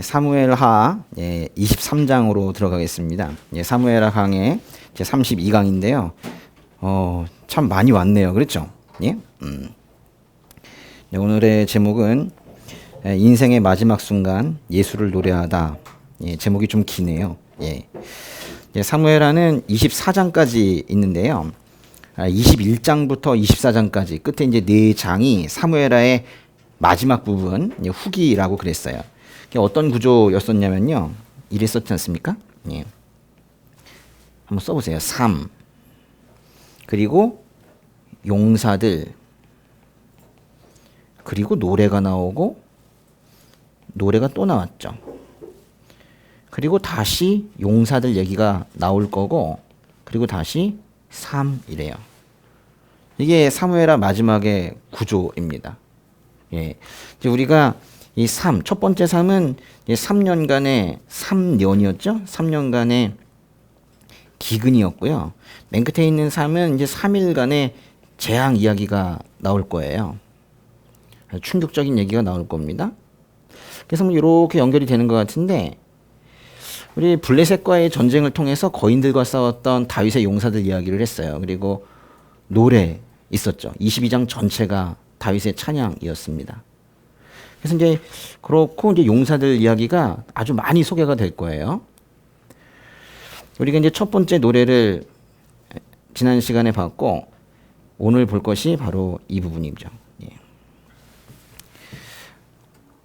사무엘하 23장으로 들어가겠습니다. 사무엘하 제 32강인데요. 참 많이 왔네요. 그렇죠? 오늘의 제목은 인생의 마지막 순간 예수를 노래하다. 제목이 좀 기네요. 사무엘하는 24장까지 있는데요. 21장부터 24장까지 끝에 이제 4장이 사무엘하의 마지막 부분, 후기라고 그랬어요. 어떤 구조였었냐면요. 이랬었지 않습니까? 한번 써보세요. 3. 그리고 용사들. 그리고 노래가 나오고 노래가 또 나왔죠. 그리고 다시 용사들 얘기가 나올 거고 그리고 다시 3 이래요. 이게 사무엘하 마지막의 구조입니다. 이제 우리가 이 3, 첫 번째 3은 3년간의 3년이었죠? 3년간의 기근이었고요. 맨 끝에 있는 3은 이제 3일간의 재앙 이야기가 나올 거예요. 충격적인 얘기가 나올 겁니다. 그래서 뭐 이렇게 연결이 되는 것 같은데, 우리 블레셋과의 전쟁을 통해서 거인들과 싸웠던 다윗의 용사들 이야기를 했어요. 그리고 노래 있었죠. 22장 전체가 다윗의 찬양이었습니다. 그래서 이제 그렇고 이제 용사들 이야기가 아주 많이 소개가 될 거예요. 우리가 이제 첫 번째 노래를 지난 시간에 봤고 오늘 볼 것이 바로 이 부분이죠.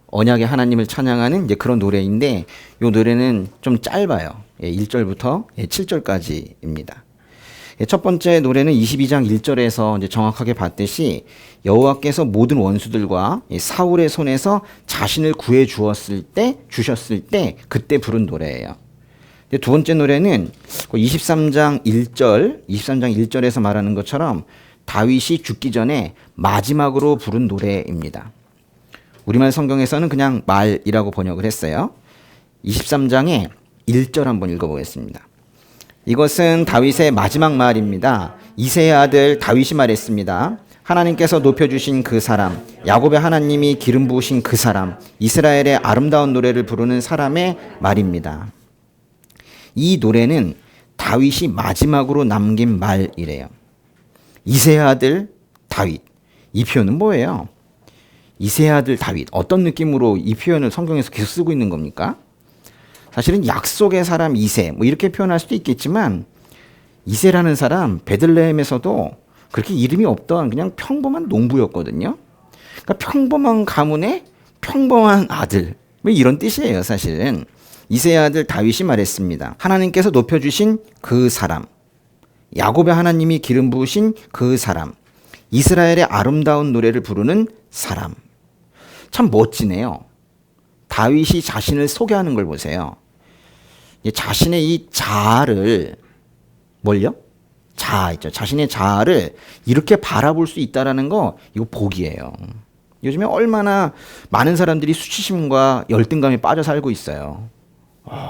언약의 하나님을 찬양하는 이제 그런 노래인데 이 노래는 좀 짧아요. 1절부터 7절까지입니다. 첫 번째 노래는 22장 1절에서 이제 정확하게 봤듯이 여호와께서 모든 원수들과 사울의 손에서 자신을 구해 주셨을 때 그때 부른 노래예요. 두 번째 노래는 23장 1절에서 말하는 것처럼 다윗이 죽기 전에 마지막으로 부른 노래입니다. 우리말 성경에서는 그냥 말이라고 번역을 했어요. 23장의 1절 한번 읽어보겠습니다. 이것은 다윗의 마지막 말입니다. 이새의 아들 다윗이 말했습니다. 하나님께서 높여주신 그 사람, 야곱의 하나님이 기름 부으신 그 사람, 이스라엘의 아름다운 노래를 부르는 사람의 말입니다. 이 노래는 다윗이 마지막으로 남긴 말이래요. 이새의 아들 다윗. 이 표현은 뭐예요? 이새의 아들 다윗. 어떤 느낌으로 이 표현을 성경에서 계속 쓰고 있는 겁니까? 사실은 약속의 사람 이새 뭐 이렇게 표현할 수도 있겠지만 이새라는 사람 베들레헴에서도 그렇게 이름이 없던 그냥 평범한 농부였거든요. 그러니까 평범한 가문의 평범한 아들 뭐 이런 뜻이에요. 사실은 이새의 아들 다윗이 말했습니다. 하나님께서 높여주신 그 사람, 야곱의 하나님이 기름 부으신 그 사람, 이스라엘의 아름다운 노래를 부르는 사람. 참 멋지네요. 다윗이 자신을 소개하는 걸 보세요. 자신의 이 자아를 뭘요? 자아 있죠. 자신의 자아를 이렇게 바라볼 수 있다라는 거 이거 복이에요. 요즘에 얼마나 많은 사람들이 수치심과 열등감에 빠져 살고 있어요.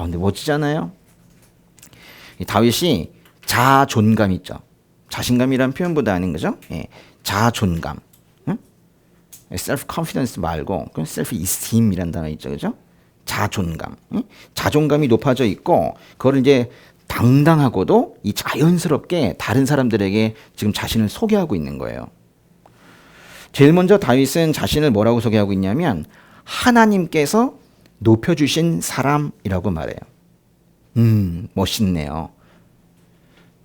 근데 멋지잖아요. 다윗이 자존감 있죠. 자신감이란 표현보다는 거죠. 자존감. self confidence 말고 self esteem이란 단어 있죠. 그죠? 자존감. 자존감이 높아져 있고 그걸 이제 당당하고도 이 자연스럽게 다른 사람들에게 지금 자신을 소개하고 있는 거예요. 제일 먼저 다윗은 자신을 뭐라고 소개하고 있냐면 하나님께서 높여주신 사람이라고 말해요. 멋있네요.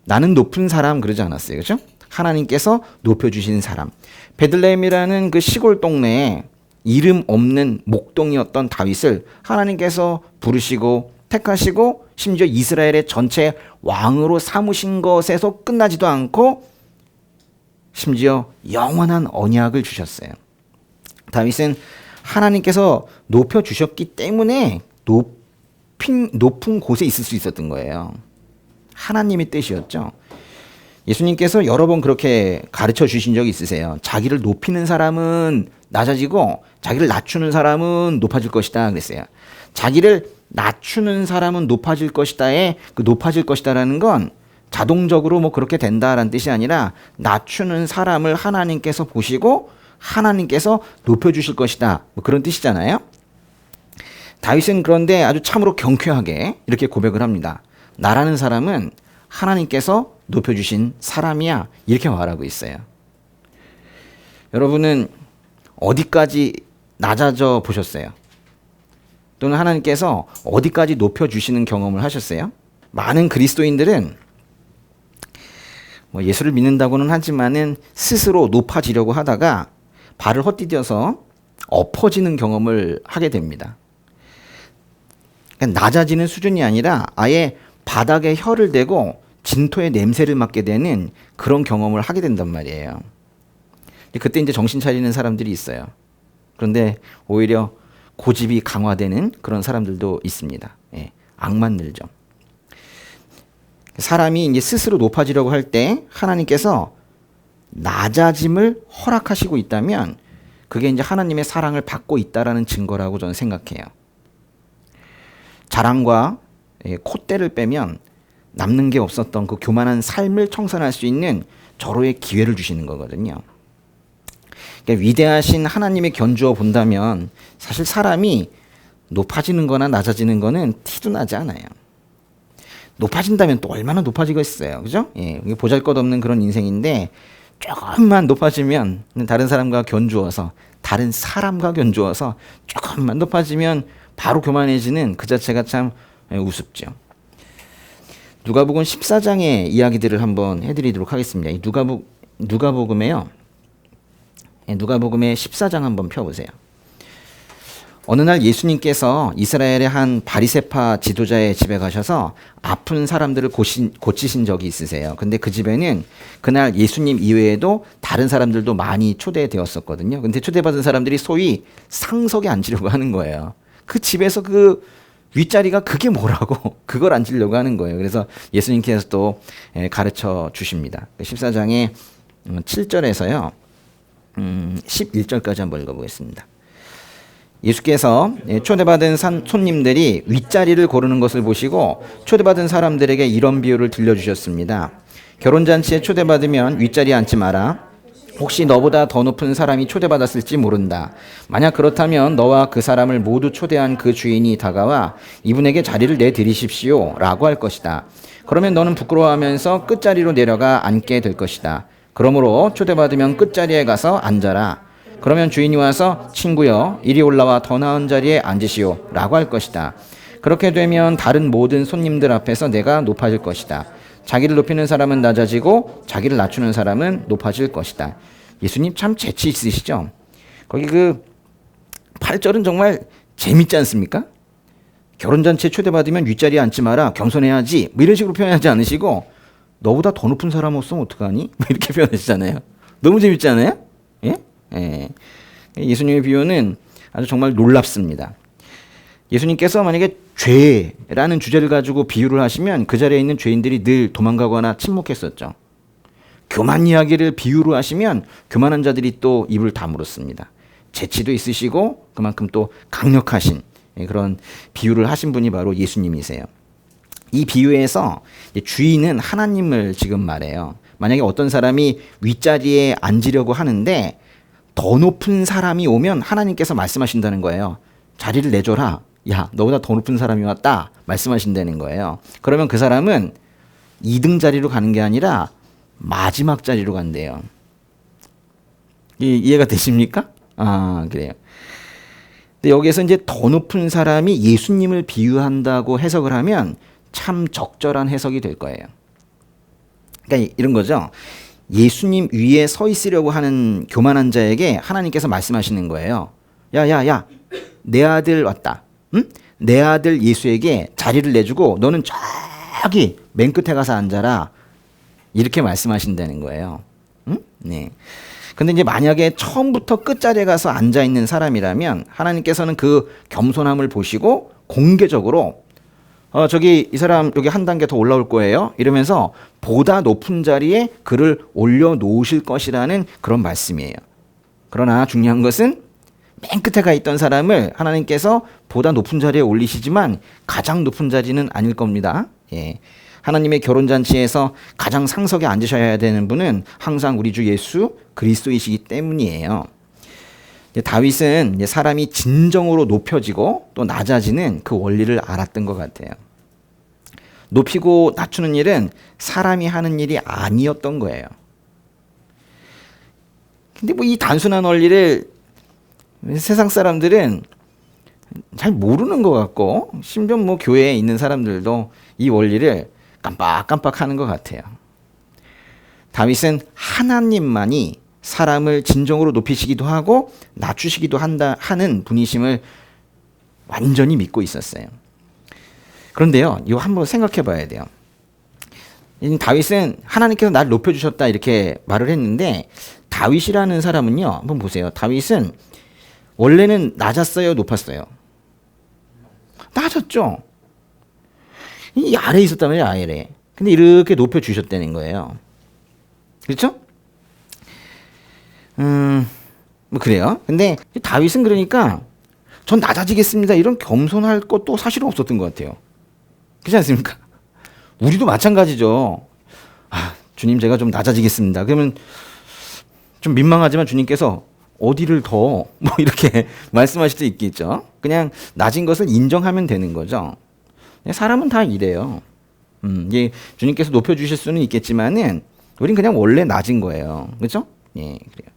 나는 높은 사람 그러지 않았어요. 그죠? 하나님께서 높여주신 사람. 베들레헴이라는 그 시골 동네에 이름 없는 목동이었던 다윗을 하나님께서 부르시고 택하시고 심지어 이스라엘의 전체 왕으로 삼으신 것에서 끝나지도 않고 심지어 영원한 언약을 주셨어요. 다윗은 하나님께서 높여주셨기 때문에 높은 곳에 있을 수 있었던 거예요. 하나님의 뜻이었죠. 예수님께서 여러 번 그렇게 가르쳐 주신 적이 있으세요. 자기를 높이는 사람은 낮아지고 자기를 낮추는 사람은 높아질 것이다 그랬어요. 자기를 낮추는 사람은 높아질 것이다에 그 높아질 것이다라는 건 자동적으로 뭐 그렇게 된다라는 뜻이 아니라 낮추는 사람을 하나님께서 보시고 하나님께서 높여주실 것이다. 뭐 그런 뜻이잖아요. 다윗은 그런데 아주 참으로 경쾌하게 이렇게 고백을 합니다. 나라는 사람은 하나님께서 높여주신 사람이야. 이렇게 말하고 있어요. 여러분은 어디까지 낮아져 보셨어요? 또는 하나님께서 어디까지 높여주시는 경험을 하셨어요? 많은 그리스도인들은 뭐 예수를 믿는다고는 하지만은 스스로 높아지려고 하다가 발을 헛디뎌서 엎어지는 경험을 하게 됩니다. 그러니까 낮아지는 수준이 아니라 아예 바닥에 혀를 대고 진토의 냄새를 맡게 되는 그런 경험을 하게 된단 말이에요. 그때 이제 정신 차리는 사람들이 있어요. 그런데 오히려 고집이 강화되는 그런 사람들도 있습니다. 예, 악만 늘죠. 사람이 이제 스스로 높아지려고 할 때 하나님께서 낮아짐을 허락하시고 있다면 그게 이제 하나님의 사랑을 받고 있다라는 증거라고 저는 생각해요. 자랑과 콧대를 빼면 남는 게 없었던 그 교만한 삶을 청산할 수 있는 절호의 기회를 주시는 거거든요. 그러니까 위대하신 하나님의 견주어 본다면 사실 사람이 높아지는 거나 낮아지는 거는 티도 나지 않아요. 높아진다면 또 얼마나 높아지겠어요. 그죠? 예, 보잘것없는 그런 인생인데 조금만 높아지면 다른 사람과 견주어서 다른 사람과 견주어서 조금만 높아지면 바로 교만해지는 그 자체가 참 우습죠. 누가복음 14장의 이야기들을 한번 해드리도록 하겠습니다. 누가복음에요. 누가복음의 14장 한번 펴보세요. 어느 날 예수님께서 이스라엘의 한 바리새파 지도자의 집에 가셔서 아픈 사람들을 고치신 적이 있으세요. 근데 그 집에는 그날 예수님 이외에도 다른 사람들도 많이 초대되었었거든요. 근데 초대받은 사람들이 소위 상석에 앉으려고 하는 거예요. 그 집에서 그 윗자리가 그게 뭐라고 그걸 앉으려고 하는 거예요. 그래서 예수님께서 또 가르쳐 주십니다. 14장의 7절에서요. 11절까지 한번 읽어보겠습니다. 예수께서 초대받은 손님들이 윗자리를 고르는 것을 보시고 초대받은 사람들에게 이런 비유를 들려주셨습니다. 결혼잔치에 초대받으면 윗자리에 앉지 마라. 혹시 너보다 더 높은 사람이 초대받았을지 모른다. 만약 그렇다면 너와 그 사람을 모두 초대한 그 주인이 다가와 이분에게 자리를 내드리십시오 라고 할 것이다. 그러면 너는 부끄러워하면서 끝자리로 내려가 앉게 될 것이다. 그러므로 초대받으면 끝자리에 가서 앉아라. 그러면 주인이 와서 친구여 이리 올라와 더 나은 자리에 앉으시오 라고 할 것이다. 그렇게 되면 다른 모든 손님들 앞에서 내가 높아질 것이다. 자기를 높이는 사람은 낮아지고 자기를 낮추는 사람은 높아질 것이다. 예수님 참 재치 있으시죠? 거기 그 8절은 정말 재밌지 않습니까? 결혼잔치에 초대받으면 윗자리에 앉지 마라. 겸손해야지. 뭐 이런 식으로 표현하지 않으시고 너보다 더 높은 사람 없으면 어떡하니? 뭐 이렇게 표현하시잖아요. 너무 재밌지 않아요? 예? 예. 예수님의 비유는 아주 정말 놀랍습니다. 예수님께서 만약에 죄라는 주제를 가지고 비유를 하시면 그 자리에 있는 죄인들이 늘 도망가거나 침묵했었죠. 교만 이야기를 비유로 하시면 교만한 자들이 또 입을 다물었습니다. 재치도 있으시고 그만큼 또 강력하신 그런 비유를 하신 분이 바로 예수님이세요. 이 비유에서 주인은 하나님을 지금 말해요. 만약에 어떤 사람이 윗자리에 앉으려고 하는데 더 높은 사람이 오면 하나님께서 말씀하신다는 거예요. 자리를 내줘라. 야, 너보다 더 높은 사람이 왔다. 말씀하신다는 거예요. 그러면 그 사람은 2등 자리로 가는 게 아니라 마지막 자리로 간대요. 이해가 되십니까? 아, 그래요. 근데 여기에서 이제 더 높은 사람이 예수님을 비유한다고 해석을 하면 참 적절한 해석이 될 거예요. 그러니까 이런 거죠. 예수님 위에 서 있으려고 하는 교만한 자에게 하나님께서 말씀하시는 거예요. 야, 내 아들 왔다. 응? 내 아들 예수에게 자리를 내주고 너는 저기 맨 끝에 가서 앉아라. 이렇게 말씀하신다는 거예요. 응? 네. 근데 이제 만약에 처음부터 끝자리에 가서 앉아 있는 사람이라면 하나님께서는 그 겸손함을 보시고 공개적으로 저기 이 사람 여기 한 단계 더 올라올 거예요. 이러면서 보다 높은 자리에 그를 올려놓으실 것이라는 그런 말씀이에요. 그러나 중요한 것은 맨 끝에 가 있던 사람을 하나님께서 보다 높은 자리에 올리시지만 가장 높은 자리는 아닐 겁니다. 예. 하나님의 결혼잔치에서 가장 상석에 앉으셔야 되는 분은 항상 우리 주 예수 그리스도이시기 때문이에요. 다윗은 사람이 진정으로 높여지고 또 낮아지는 그 원리를 알았던 것 같아요. 높이고 낮추는 일은 사람이 하는 일이 아니었던 거예요. 근데 뭐 이 단순한 원리를 세상 사람들은 잘 모르는 것 같고, 심지어 뭐 교회에 있는 사람들도 이 원리를 깜빡깜빡 하는 것 같아요. 다윗은 하나님만이 사람을 진정으로 높이시기도 하고 낮추시기도 하는 분이심을 완전히 믿고 있었어요. 그런데요, 이거 한번 생각해 봐야 돼요. 다윗은 하나님께서 나를 높여주셨다 이렇게 말을 했는데, 다윗이라는 사람은요, 한번 보세요. 다윗은 원래는 낮았어요, 높았어요? 낮았죠. 이 아래에 있었다면 아래에. 근데 이렇게 높여주셨다는 거예요. 그렇죠? 뭐 그래요. 근데 다윗은 그러니까 전 낮아지겠습니다 이런 겸손할 것도 사실은 없었던 것 같아요. 그렇지 않습니까? 우리도 마찬가지죠. 아, 주님 제가 좀 낮아지겠습니다. 그러면 좀 민망하지만 주님께서 어디를 더 뭐 이렇게 말씀하실 수 있겠죠. 그냥 낮은 것을 인정하면 되는 거죠. 사람은 다 이래요. 이게 주님께서 높여주실 수는 있겠지만은 우린 그냥 원래 낮은 거예요. 그렇죠? 예, 그래요.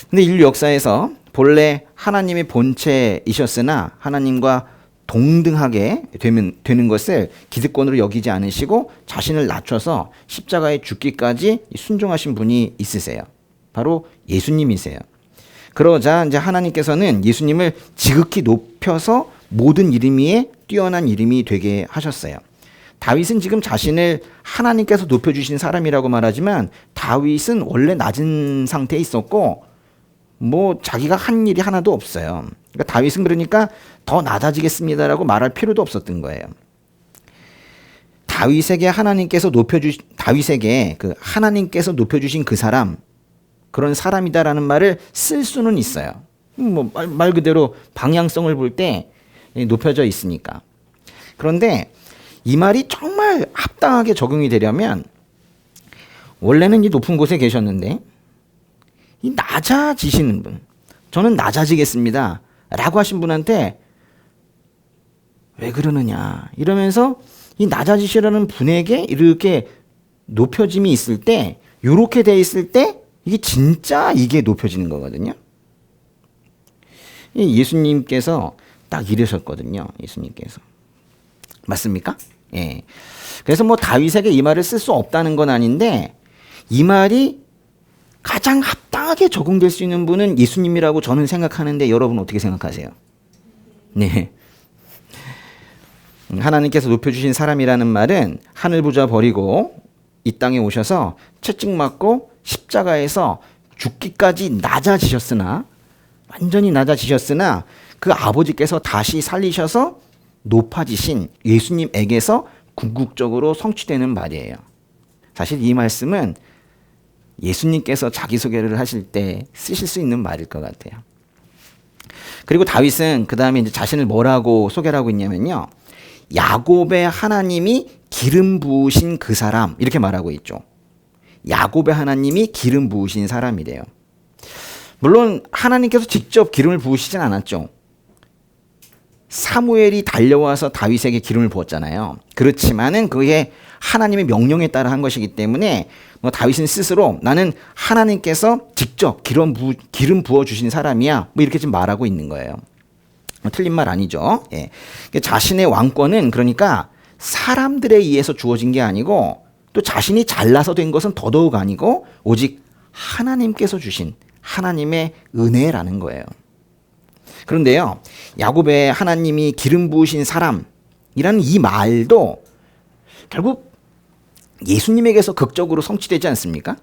근데 인류 역사에서 본래 하나님의 본체이셨으나 하나님과 동등하게 되는 것을 기득권으로 여기지 않으시고 자신을 낮춰서 십자가에 죽기까지 순종하신 분이 있으세요. 바로 예수님이세요. 그러자 이제 하나님께서는 예수님을 지극히 높여서 모든 이름 위에 뛰어난 이름이 되게 하셨어요. 다윗은 지금 자신을 하나님께서 높여주신 사람이라고 말하지만 다윗은 원래 낮은 상태에 있었고 뭐 자기가 한 일이 하나도 없어요. 그러니까 다윗은 그러니까 더 낮아지겠습니다라고 말할 필요도 없었던 거예요. 다윗에게 그 하나님께서 높여주신 그 사람, 그런 사람이다라는 말을 쓸 수는 있어요. 뭐 말 그대로 방향성을 볼 때 높여져 있으니까. 그런데 이 말이 정말 합당하게 적용이 되려면 원래는 이 높은 곳에 계셨는데 이 낮아지시는 분, 저는 낮아지겠습니다 라고 하신 분한테 왜 그러느냐 이러면서 이 낮아지시라는 분에게 이렇게 높여짐이 있을 때, 이렇게 돼 있을 때 이게 진짜 이게 높여지는 거거든요. 예수님께서 딱 이러셨거든요. 예수님께서. 맞습니까? 예. 그래서 뭐 다윗에게 이 말을 쓸 수 없다는 건 아닌데 이 말이 가장 합당하게 적용될 수 있는 분은 예수님이라고 저는 생각하는데 여러분 어떻게 생각하세요? 네. 하나님께서 높여주신 사람이라는 말은 하늘 부자 버리고 이 땅에 오셔서 채찍 맞고 십자가에서 죽기까지 낮아지셨으나, 완전히 낮아지셨으나 그 아버지께서 다시 살리셔서 높아지신 예수님에게서 궁극적으로 성취되는 말이에요. 사실 이 말씀은 예수님께서 자기소개를 하실 때 쓰실 수 있는 말일 것 같아요. 그리고 다윗은 그 다음에 이제 자신을 뭐라고 소개를 하고 있냐면요, 야곱의 하나님이 기름 부으신 그 사람, 이렇게 말하고 있죠. 야곱의 하나님이 기름 부으신 사람이래요. 물론 하나님께서 직접 기름을 부으시진 않았죠. 사무엘이 달려와서 다윗에게 기름을 부었잖아요. 그렇지만은 그게 하나님의 명령에 따라 한 것이기 때문에 다윗은 스스로 나는 하나님께서 직접 기름 부어주신 사람이야, 뭐 이렇게 지금 말하고 있는 거예요. 틀린 말 아니죠. 예. 자신의 왕권은 그러니까 사람들에 의해서 주어진 게 아니고 또 자신이 잘나서 된 것은 더더욱 아니고 오직 하나님께서 주신 하나님의 은혜라는 거예요. 그런데요, 야곱의 하나님이 기름 부으신 사람이라는 이 말도 결국 예수님에게서 극적으로 성취되지 않습니까?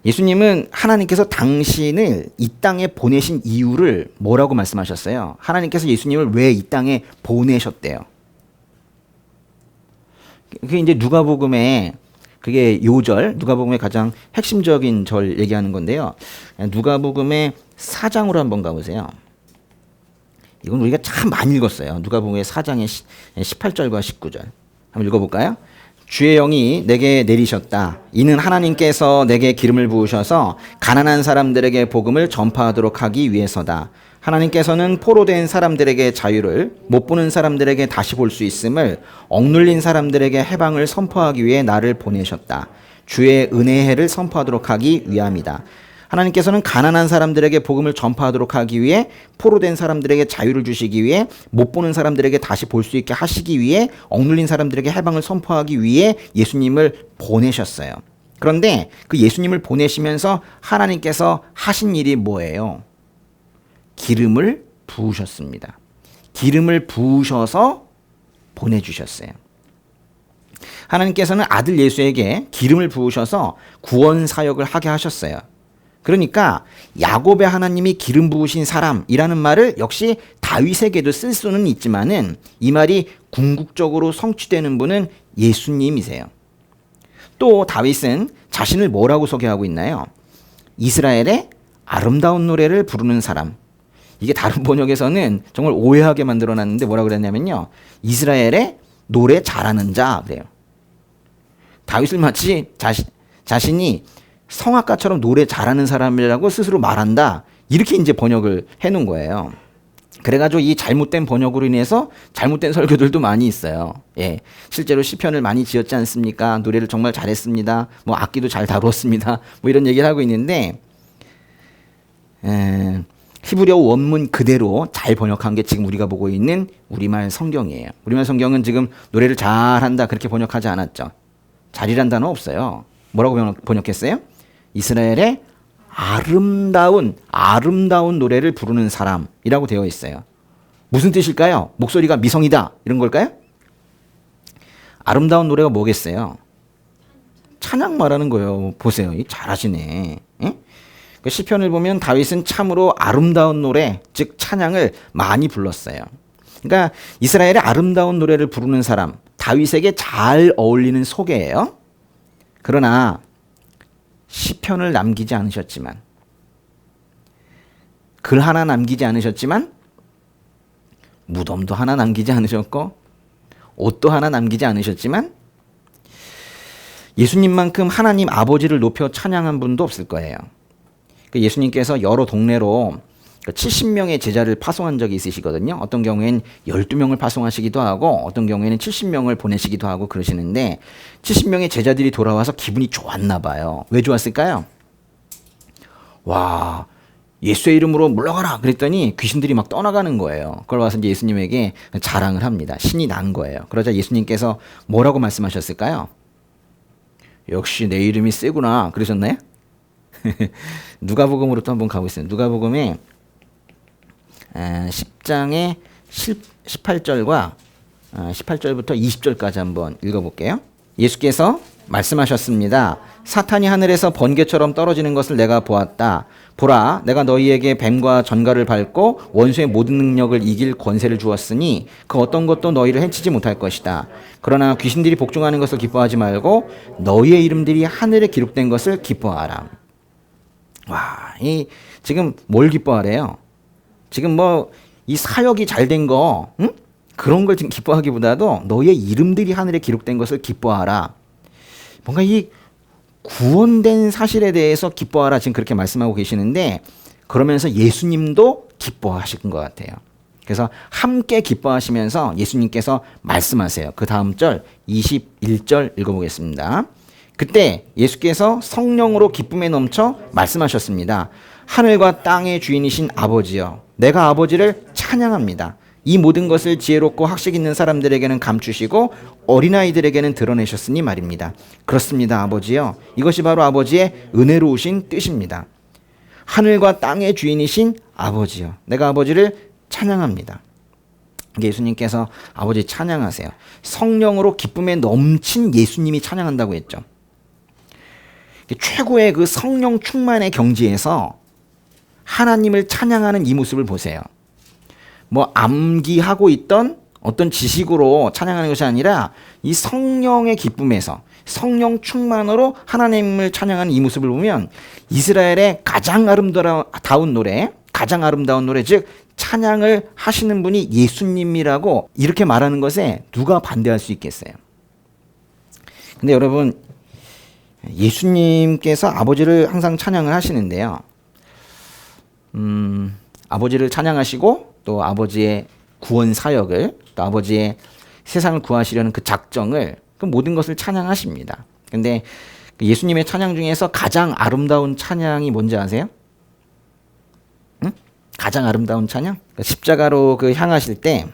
예수님은 하나님께서 당신을 이 땅에 보내신 이유를 뭐라고 말씀하셨어요? 하나님께서 예수님을 왜 이 땅에 보내셨대요? 그게 이제 누가복음에, 그게 요절, 누가복음의 가장 핵심적인 절 얘기하는 건데요. 누가복음의 4장으로 한번 가보세요. 이건 우리가 참 많이 읽었어요. 누가복음의 4장의 18절과 19절. 한번 읽어볼까요? 주의 영이 내게 내리셨다. 이는 하나님께서 내게 기름을 부으셔서 가난한 사람들에게 복음을 전파하도록 하기 위해서다. 하나님께서는 포로된 사람들에게 자유를, 못 보는 사람들에게 다시 볼 수 있음을, 억눌린 사람들에게 해방을 선포하기 위해 나를 보내셨다. 주의 은혜의 해를 선포하도록 하기 위함이다. 하나님께서는 가난한 사람들에게 복음을 전파하도록 하기 위해, 포로된 사람들에게 자유를 주시기 위해, 못 보는 사람들에게 다시 볼 수 있게 하시기 위해, 억눌린 사람들에게 해방을 선포하기 위해 예수님을 보내셨어요. 그런데 그 예수님을 보내시면서 하나님께서 하신 일이 뭐예요? 기름을 부으셨습니다. 기름을 부으셔서 보내주셨어요. 하나님께서는 아들 예수에게 기름을 부으셔서 구원 사역을 하게 하셨어요. 그러니까 야곱의 하나님이 기름 부으신 사람이라는 말을 역시 다윗에게도 쓸 수는 있지만은 이 말이 궁극적으로 성취되는 분은 예수님이세요. 또 다윗은 자신을 뭐라고 소개하고 있나요? 이스라엘의 아름다운 노래를 부르는 사람. 이게 다른 번역에서는 정말 오해하게 만들어놨는데 뭐라고 그랬냐면요. 이스라엘의 노래 잘하는 자 그래요. 다윗을 마치 자신이 성악가처럼 노래 잘하는 사람이라고 스스로 말한다. 이렇게 이제 번역을 해놓은 거예요. 그래가지고 이 잘못된 번역으로 인해서 잘못된 설교들도 많이 있어요. 예, 실제로 시편을 많이 지었지 않습니까? 노래를 정말 잘했습니다. 뭐 악기도 잘 다루었습니다. 뭐 이런 얘기를 하고 있는데 히브리어 원문 그대로 잘 번역한 게 지금 우리가 보고 있는 우리말 성경이에요. 우리말 성경은 지금 노래를 잘한다 그렇게 번역하지 않았죠. 잘이란 단어 없어요. 뭐라고 번역했어요? 이스라엘의 아름다운 노래를 부르는 사람이라고 되어 있어요. 무슨 뜻일까요? 목소리가 미성이다 이런 걸까요? 아름다운 노래가 뭐겠어요? 찬양 말하는 거예요. 보세요. 잘하시네. 예? 시편을 보면 다윗은 참으로 아름다운 노래, 즉 찬양을 많이 불렀어요. 그러니까 이스라엘의 아름다운 노래를 부르는 사람, 다윗에게 잘 어울리는 소개예요. 그러나 시편을 남기지 않으셨지만, 글 하나 남기지 않으셨지만, 무덤도 하나 남기지 않으셨고, 옷도 하나 남기지 않으셨지만, 예수님만큼 하나님 아버지를 높여 찬양한 분도 없을 거예요. 예수님께서 여러 동네로 70명의 제자를 파송한 적이 있으시거든요. 어떤 경우에는 12명을 파송하시기도 하고 어떤 경우에는 70명을 보내시기도 하고 그러시는데 70명의 제자들이 돌아와서 기분이 좋았나 봐요. 왜 좋았을까요? 와, 예수의 이름으로 물러가라 그랬더니 귀신들이 막 떠나가는 거예요. 그걸 와서 이제 예수님에게 자랑을 합니다. 신이 난 거예요. 그러자 예수님께서 뭐라고 말씀하셨을까요? 역시 내 이름이 세구나 그러셨나요? 누가복음으로 또 한번 가보겠습니다. 누가복음에 10장의 18절과 18절부터 20절까지 한번 읽어볼게요. 예수께서 말씀하셨습니다. 사탄이 하늘에서 번개처럼 떨어지는 것을 내가 보았다. 보라, 내가 너희에게 뱀과 전갈을 밟고 원수의 모든 능력을 이길 권세를 주었으니 그 어떤 것도 너희를 해치지 못할 것이다. 그러나 귀신들이 복종하는 것을 기뻐하지 말고 너희의 이름들이 하늘에 기록된 것을 기뻐하라. 와, 지금 뭘 기뻐하래요? 지금 뭐 이 사역이 잘 된 거, 응? 그런 걸 지금 기뻐하기보다도 너희의 이름들이 하늘에 기록된 것을 기뻐하라. 뭔가 이 구원된 사실에 대해서 기뻐하라 지금 그렇게 말씀하고 계시는데 그러면서 예수님도 기뻐하신 것 같아요. 그래서 함께 기뻐하시면서 예수님께서 말씀하세요. 그 다음 절 21절 읽어보겠습니다. 그때 예수께서 성령으로 기쁨에 넘쳐 말씀하셨습니다. 하늘과 땅의 주인이신 아버지여, 내가 아버지를 찬양합니다. 이 모든 것을 지혜롭고 학식 있는 사람들에게는 감추시고 어린아이들에게는 드러내셨으니 말입니다. 그렇습니다, 아버지여. 이것이 바로 아버지의 은혜로우신 뜻입니다. 하늘과 땅의 주인이신 아버지여, 내가 아버지를 찬양합니다. 예수님께서 아버지 찬양하세요. 성령으로 기쁨에 넘친 예수님이 찬양한다고 했죠. 최고의 그 성령 충만의 경지에서 하나님을 찬양하는 이 모습을 보세요. 뭐 암기하고 있던 어떤 지식으로 찬양하는 것이 아니라 이 성령의 기쁨에서 성령 충만으로 하나님을 찬양하는 이 모습을 보면 이스라엘의 가장 아름다운 노래, 즉 찬양을 하시는 분이 예수님이라고 이렇게 말하는 것에 누가 반대할 수 있겠어요? 근데 여러분, 예수님께서 아버지를 항상 찬양을 하시는데요. 아버지를 찬양하시고 또 아버지의 구원 사역을, 또 아버지의 세상을 구하시려는 그 작정을, 그 모든 것을 찬양하십니다. 근데 예수님의 찬양 중에서 가장 아름다운 찬양이 뭔지 아세요? 응? 가장 아름다운 찬양? 십자가로 향하실 때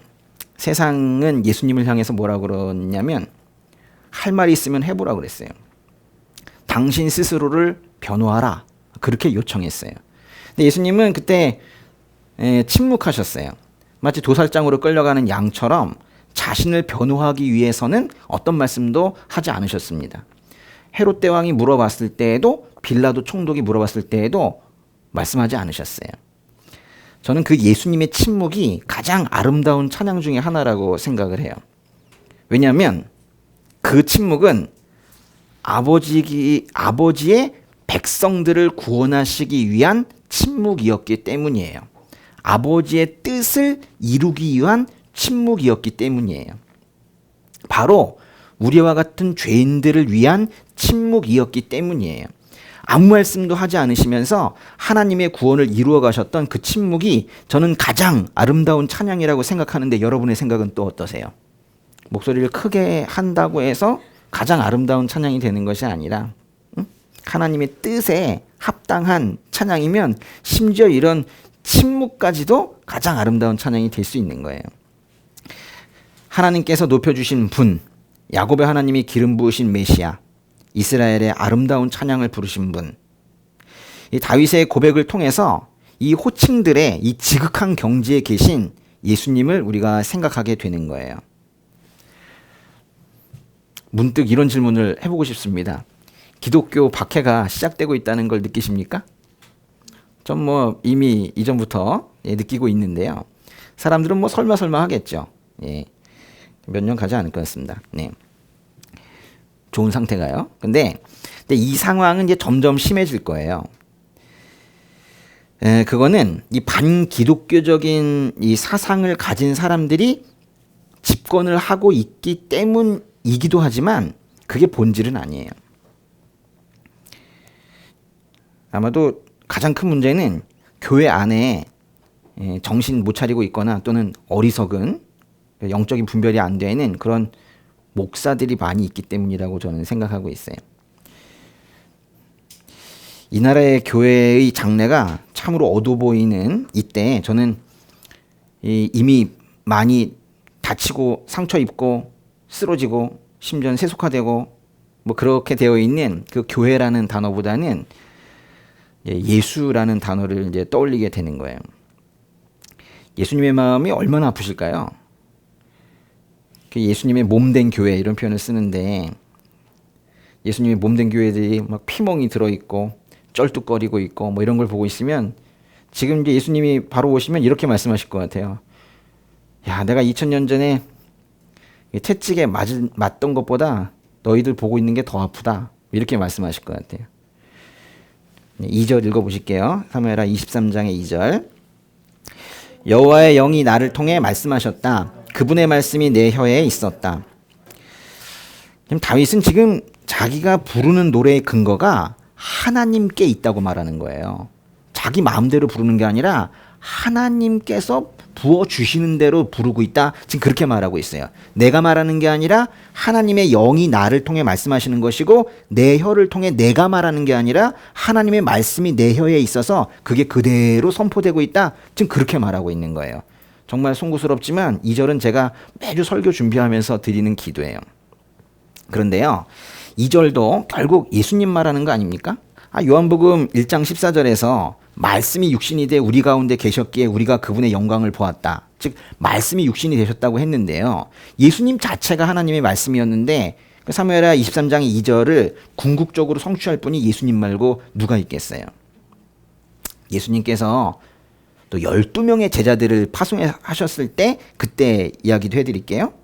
세상은 예수님을 향해서 뭐라고 그러냐면, 할 말이 있으면 해보라 그랬어요. 당신 스스로를 변호하라, 그렇게 요청했어요. 근데 예수님은 그때 침묵하셨어요. 마치 도살장으로 끌려가는 양처럼 자신을 변호하기 위해서는 어떤 말씀도 하지 않으셨습니다. 헤롯 대왕이 물어봤을 때에도, 빌라도 총독이 물어봤을 때에도 말씀하지 않으셨어요. 저는 그 예수님의 침묵이 가장 아름다운 찬양 중에 하나라고 생각을 해요. 왜냐하면 그 침묵은 아버지의 백성들을 구원하시기 위한 침묵이었기 때문이에요. 아버지의 뜻을 이루기 위한 침묵이었기 때문이에요. 바로 우리와 같은 죄인들을 위한 침묵이었기 때문이에요. 아무 말씀도 하지 않으시면서 하나님의 구원을 이루어 가셨던 그 침묵이 저는 가장 아름다운 찬양이라고 생각하는데, 여러분의 생각은 또 어떠세요? 목소리를 크게 한다고 해서 가장 아름다운 찬양이 되는 것이 아니라, 하나님의 뜻에 합당한 찬양이면 심지어 이런 침묵까지도 가장 아름다운 찬양이 될 수 있는 거예요. 하나님께서 높여주신 분, 야곱의 하나님이 기름 부으신 메시아, 이스라엘의 아름다운 찬양을 부르신 분, 이 다윗의 고백을 통해서 이 호칭들의 이 지극한 경지에 계신 예수님을 우리가 생각하게 되는 거예요. 문득 이런 질문을 해보고 싶습니다. 기독교 박해가 시작되고 있다는 걸 느끼십니까? 전 이미 이전부터 느끼고 있는데요. 사람들은 설마 하겠죠. 몇 년 가지 않을 것 같습니다. 네. 좋은 상태가요. 근데 이 상황은 이제 점점 심해질 거예요. 그거는 이 반기독교적인 이 사상을 가진 사람들이 집권을 하고 있기 때문이기도 하지만 그게 본질은 아니에요. 아마도 가장 큰 문제는 교회 안에 정신 못 차리고 있거나 또는 어리석은 영적인 분별이 안 되는 그런 목사들이 많이 있기 때문이라고 저는 생각하고 있어요. 이 나라의 교회의 장래가 참으로 어두워 보이는 이때 저는 이미 많이 다치고 상처 입고 쓰러지고 심지어는 세속화되고 그렇게 되어 있는 그 교회라는 단어보다는 예수라는 단어를 이제 떠올리게 되는 거예요. 예수님의 마음이 얼마나 아프실까요? 예수님의 몸된 교회 이런 표현을 쓰는데, 예수님의 몸된 교회들이 막 피멍이 들어있고 쩔뚝거리고 있고 이런 걸 보고 있으면, 지금 이제 예수님이 바로 오시면 이렇게 말씀하실 것 같아요. 야, 내가 2000년 전에 채찍에 맞던 것보다 너희들 보고 있는 게 더 아프다, 이렇게 말씀하실 것 같아요. 2절 읽어보실게요. 사무엘하 23장의 2절. 여호와의 영이 나를 통해 말씀하셨다. 그분의 말씀이 내 혀에 있었다. 지금 다윗은 지금 자기가 부르는 노래의 근거가 하나님께 있다고 말하는 거예요. 자기 마음대로 부르는 게 아니라 하나님께서 부어주시는 대로 부르고 있다. 지금 그렇게 말하고 있어요. 내가 말하는 게 아니라 하나님의 영이 나를 통해 말씀하시는 것이고, 내 혀를 통해 내가 말하는 게 아니라 하나님의 말씀이 내 혀에 있어서 그게 그대로 선포되고 있다. 지금 그렇게 말하고 있는 거예요. 정말 송구스럽지만 2절은 제가 매주 설교 준비하면서 드리는 기도예요. 그런데요, 2절도 결국 예수님 말하는 거 아닙니까? 요한복음 1장 14절에서 말씀이 육신이 돼 우리 가운데 계셨기에 우리가 그분의 영광을 보았다. 즉 말씀이 육신이 되셨다고 했는데요, 예수님 자체가 하나님의 말씀이었는데 사무엘하 23장의 2절을 궁극적으로 성취할 분이 예수님 말고 누가 있겠어요? 예수님께서 또 12명의 제자들을 파송하셨을 때 그때 이야기도 해드릴게요.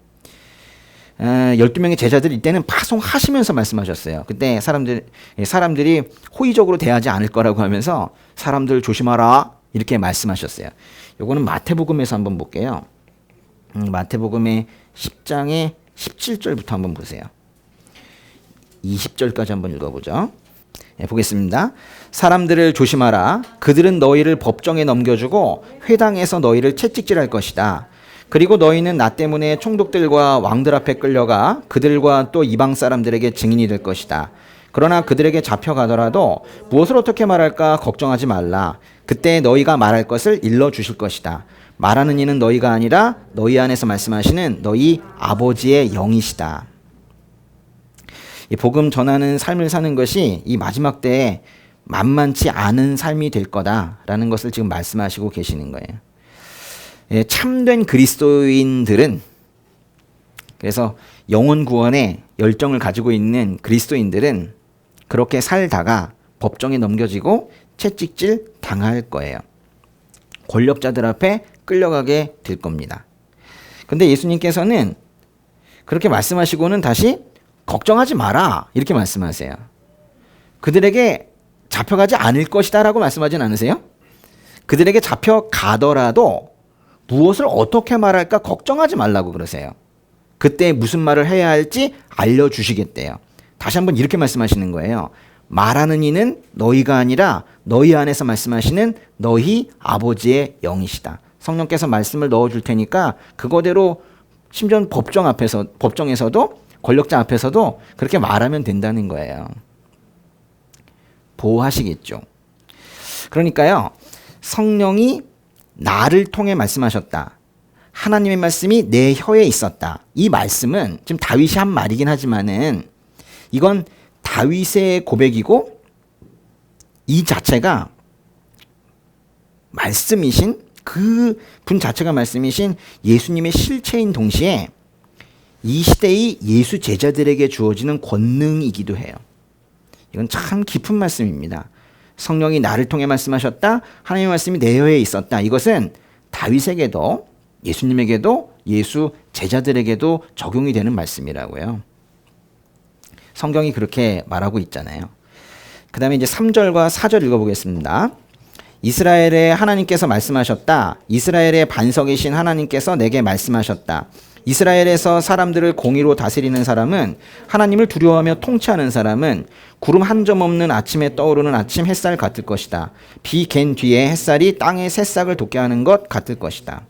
12명의 제자들이 이때는 파송하시면서 말씀하셨어요. 그때 사람들이 호의적으로 대하지 않을 거라고 하면서 사람들 조심하라 이렇게 말씀하셨어요. 요거는 마태복음에서 한번 볼게요. 마태복음의 10장의 17절부터 한번 보세요. 20절까지 한번 읽어보죠. 보겠습니다. 사람들을 조심하라. 그들은 너희를 법정에 넘겨주고 회당에서 너희를 채찍질할 것이다. 그리고 너희는 나 때문에 총독들과 왕들 앞에 끌려가 그들과 또 이방 사람들에게 증인이 될 것이다. 그러나 그들에게 잡혀가더라도 무엇을 어떻게 말할까 걱정하지 말라. 그때 너희가 말할 것을 일러주실 것이다. 말하는 이는 너희가 아니라 너희 안에서 말씀하시는 너희 아버지의 영이시다. 이 복음 전하는 삶을 사는 것이 이 마지막 때에 만만치 않은 삶이 될 거다라는 것을 지금 말씀하시고 계시는 거예요. 참된 그리스도인들은, 그래서 영혼 구원에 열정을 가지고 있는 그리스도인들은 그렇게 살다가 법정에 넘겨지고 채찍질 당할 거예요. 권력자들 앞에 끌려가게 될 겁니다. 근데 예수님께서는 그렇게 말씀하시고는 다시 걱정하지 마라 이렇게 말씀하세요. 그들에게 잡혀가지 않을 것이다 라고 말씀하진 않으세요? 그들에게 잡혀가더라도 무엇을 어떻게 말할까 걱정하지 말라고 그러세요. 그때 무슨 말을 해야 할지 알려주시겠대요. 다시 한번 이렇게 말씀하시는 거예요. 말하는 이는 너희가 아니라 너희 안에서 말씀하시는 너희 아버지의 영이시다. 성령께서 말씀을 넣어줄 테니까 그거대로 심지어 법정에서도 권력자 앞에서도 그렇게 말하면 된다는 거예요. 보호하시겠죠. 그러니까요. 성령이 나를 통해 말씀하셨다. 하나님의 말씀이 내 혀에 있었다. 이 말씀은 지금 다윗이 한 말이긴 하지만은 이건 다윗의 고백이고 이 자체가 말씀이신 그 분 자체가 말씀이신 예수님의 실체인 동시에 이 시대의 예수 제자들에게 주어지는 권능이기도 해요. 이건 참 깊은 말씀입니다. 성령이 나를 통해 말씀하셨다. 하나님의 말씀이 내 혀에 있었다. 이것은 다윗에게도 예수님에게도 예수 제자들에게도 적용이 되는 말씀이라고요. 성경이 그렇게 말하고 있잖아요. 그 다음에 이제 3절과 4절 읽어보겠습니다. 이스라엘에 하나님께서 말씀하셨다. 이스라엘의 반석이신 하나님께서 내게 말씀하셨다. 이스라엘에서 사람들을 공의로 다스리는 사람은, 하나님을 두려워하며 통치하는 사람은 구름 한 점 없는 아침에 떠오르는 아침 햇살 같을 것이다. 비 갠 뒤에 햇살이 땅의 새싹을 돋게 하는 것 같을 것이다.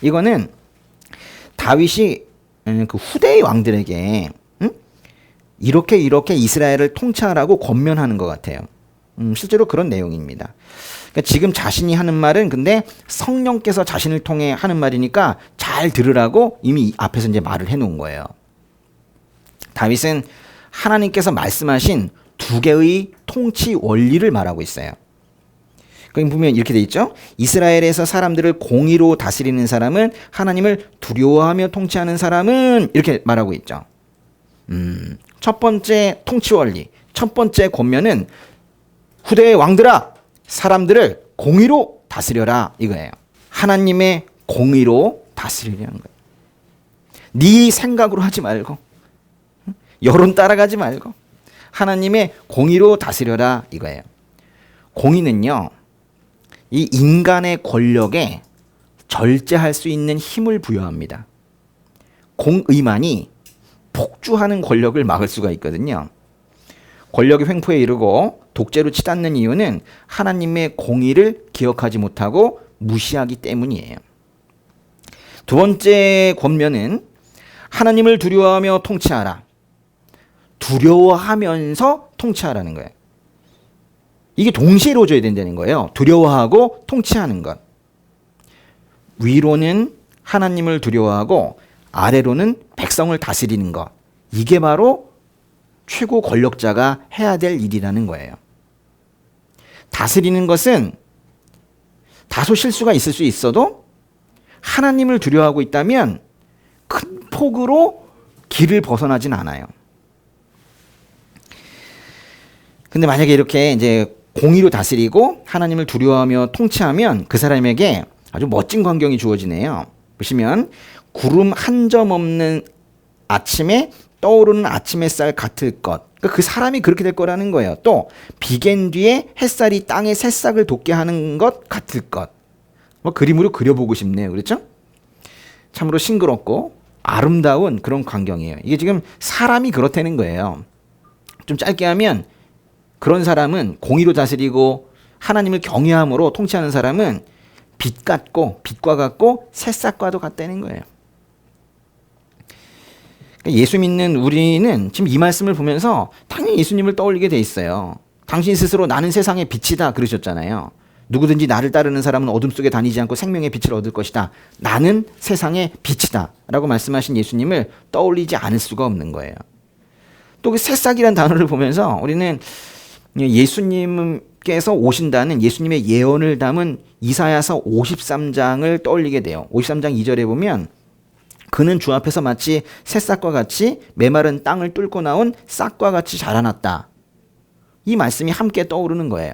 이거는 다윗이 그 후대의 왕들에게 이렇게 이스라엘을 통치하라고 권면하는 것 같아요. 실제로 그런 내용입니다. 그러니까 지금 자신이 하는 말은 근데 성령께서 자신을 통해 하는 말이니까 잘 들으라고 이미 앞에서 이제 말을 해놓은 거예요. 다윗은 하나님께서 말씀하신 두 개의 통치 원리를 말하고 있어요. 거기 보면 이렇게 돼 있죠. 이스라엘에서 사람들을 공의로 다스리는 사람은, 하나님을 두려워하며 통치하는 사람은, 이렇게 말하고 있죠. 첫 번째 통치 원리, 첫 번째 권면은 후대의 왕들아, 사람들을 공의로 다스려라 이거예요. 하나님의 공의로 다스리려는 거예요. 네 생각으로 하지 말고, 여론 따라가지 말고 하나님의 공의로 다스려라 이거예요. 공의는요, 이 인간의 권력에 절제할 수 있는 힘을 부여합니다. 공의만이 폭주하는 권력을 막을 수가 있거든요. 권력이 횡포에 이르고 독재로 치닫는 이유는 하나님의 공의를 기억하지 못하고 무시하기 때문이에요. 두 번째 권면은 하나님을 두려워하며 통치하라. 두려워하면서 통치하라는 거예요. 이게 동시에 이루어져야 된다는 거예요. 두려워하고 통치하는 것. 위로는 하나님을 두려워하고 아래로는 백성을 다스리는 것. 이게 바로 최고 권력자가 해야 될 일이라는 거예요. 다스리는 것은 다소 실수가 있을 수 있어도 하나님을 두려워하고 있다면 큰 폭으로 길을 벗어나진 않아요. 근데 만약에 이렇게 이제 공의로 다스리고 하나님을 두려워하며 통치하면 그 사람에게 아주 멋진 광경이 주어지네요. 보시면 구름 한 점 없는 아침에 떠오르는 아침 햇살 같을 것. 그 사람이 그렇게 될 거라는 거예요. 또 비갠 뒤에 햇살이 땅의 새싹을 돋게 하는 것 같을 것. 뭐 그림으로 그려보고 싶네요. 그렇죠? 참으로 싱그럽고 아름다운 그런 광경이에요. 이게 지금 사람이 그렇다는 거예요. 좀 짧게 하면 그런 사람은 공의로 다스리고 하나님을 경외함으로 통치하는 사람은 빛과 같고 새싹과도 같다는 거예요. 예수 믿는 우리는 지금 이 말씀을 보면서 당연히 예수님을 떠올리게 돼 있어요. 당신 스스로 나는 세상의 빛이다 그러셨잖아요. 누구든지 나를 따르는 사람은 어둠 속에 다니지 않고 생명의 빛을 얻을 것이다. 나는 세상의 빛이다 라고 말씀하신 예수님을 떠올리지 않을 수가 없는 거예요. 또 그 새싹이라는 단어를 보면서 우리는 예수님께서 오신다는 예수님의 예언을 담은 이사야서 53장을 떠올리게 돼요. 53장 2절에 보면 그는 주 앞에서 마치 새싹과 같이 메마른 땅을 뚫고 나온 싹과 같이 자라났다. 이 말씀이 함께 떠오르는 거예요.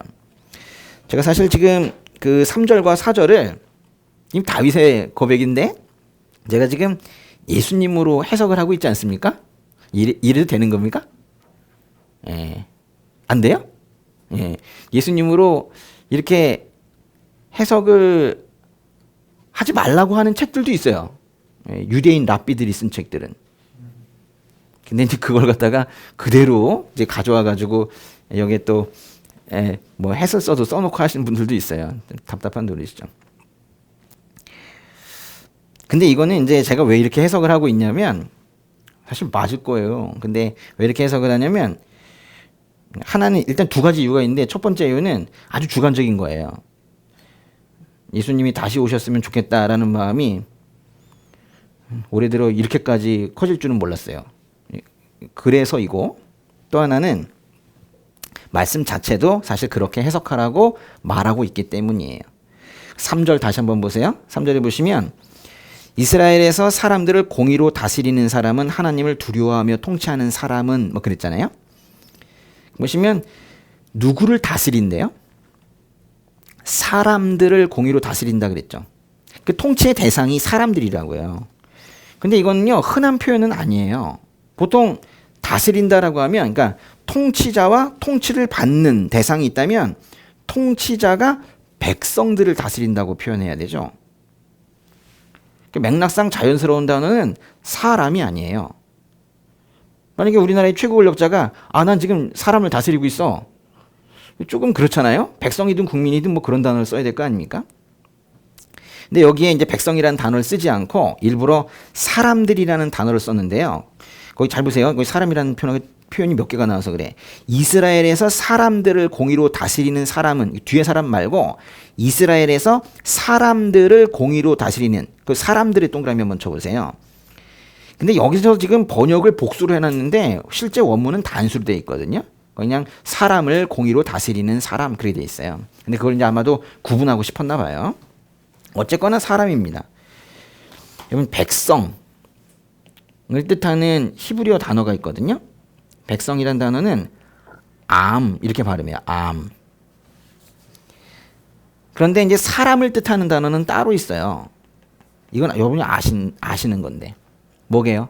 제가 사실 지금 그 3절과 4절을 지금 다윗의 고백인데 제가 지금 예수님으로 해석을 하고 있지 않습니까? 이래도 되는 겁니까? 예. 안 돼요? 예. 예수님으로 이렇게 해석을 하지 말라고 하는 책들도 있어요. 예. 유대인 랍비들이 쓴 책들은. 근데 이제 그걸 갖다가 그대로 이제 가져와 가지고 여기에 또 뭐 해설 써도 써놓고 하시는 분들도 있어요. 답답한 노릇이죠. 근데 이거는 이제 제가 왜 이렇게 해석을 하고 있냐면 사실 맞을 거예요. 근데 왜 이렇게 해석을 하냐면 하나는 일단 두 가지 이유가 있는데 첫 번째 이유는 아주 주관적인 거예요. 예수님이 다시 오셨으면 좋겠다라는 마음이 올해 들어 이렇게까지 커질 줄은 몰랐어요. 그래서이고 또 하나는 말씀 자체도 사실 그렇게 해석하라고 말하고 있기 때문이에요. 3절 다시 한번 보세요. 3절에 보시면 이스라엘에서 사람들을 공의로 다스리는 사람은 하나님을 두려워하며 통치하는 사람은 뭐 그랬잖아요. 보시면 누구를 다스린대요? 사람들을 공의로 다스린다 그랬죠. 그 통치의 대상이 사람들이라고요. 근데 이거는요 흔한 표현은 아니에요. 보통 다스린다라고 하면 그러니까 통치자와 통치를 받는 대상이 있다면 통치자가 백성들을 다스린다고 표현해야 되죠. 맥락상 자연스러운 단어는 사람이 아니에요. 만약에 우리나라의 최고 권력자가 난 지금 사람을 다스리고 있어. 조금 그렇잖아요. 백성이든 국민이든 뭐 그런 단어를 써야 될 거 아닙니까? 근데 여기에 이제 백성이라는 단어를 쓰지 않고 일부러 사람들이라는 단어를 썼는데요. 거기 잘 보세요. 거기 사람이라는 표현이 몇 개가 나와서 그래. 이스라엘에서 사람들을 공의로 다스리는 사람은 뒤에 사람 말고 이스라엘에서 사람들을 공의로 다스리는 그 사람들의 동그라미 한번 쳐보세요. 근데 여기서 지금 번역을 복수로 해놨는데 실제 원문은 단수로 되어 있거든요. 그냥 사람을 공의로 다스리는 사람 그렇게 되어 있어요. 근데 그걸 이제 아마도 구분하고 싶었나 봐요. 어쨌거나 사람입니다. 여러분 백성을 뜻하는 히브리어 단어가 있거든요. 백성이란 단어는 암 이렇게 발음해요. 암. 그런데 이제 사람을 뜻하는 단어는 따로 있어요. 이건 여러분이 아시는 건데 뭐게요?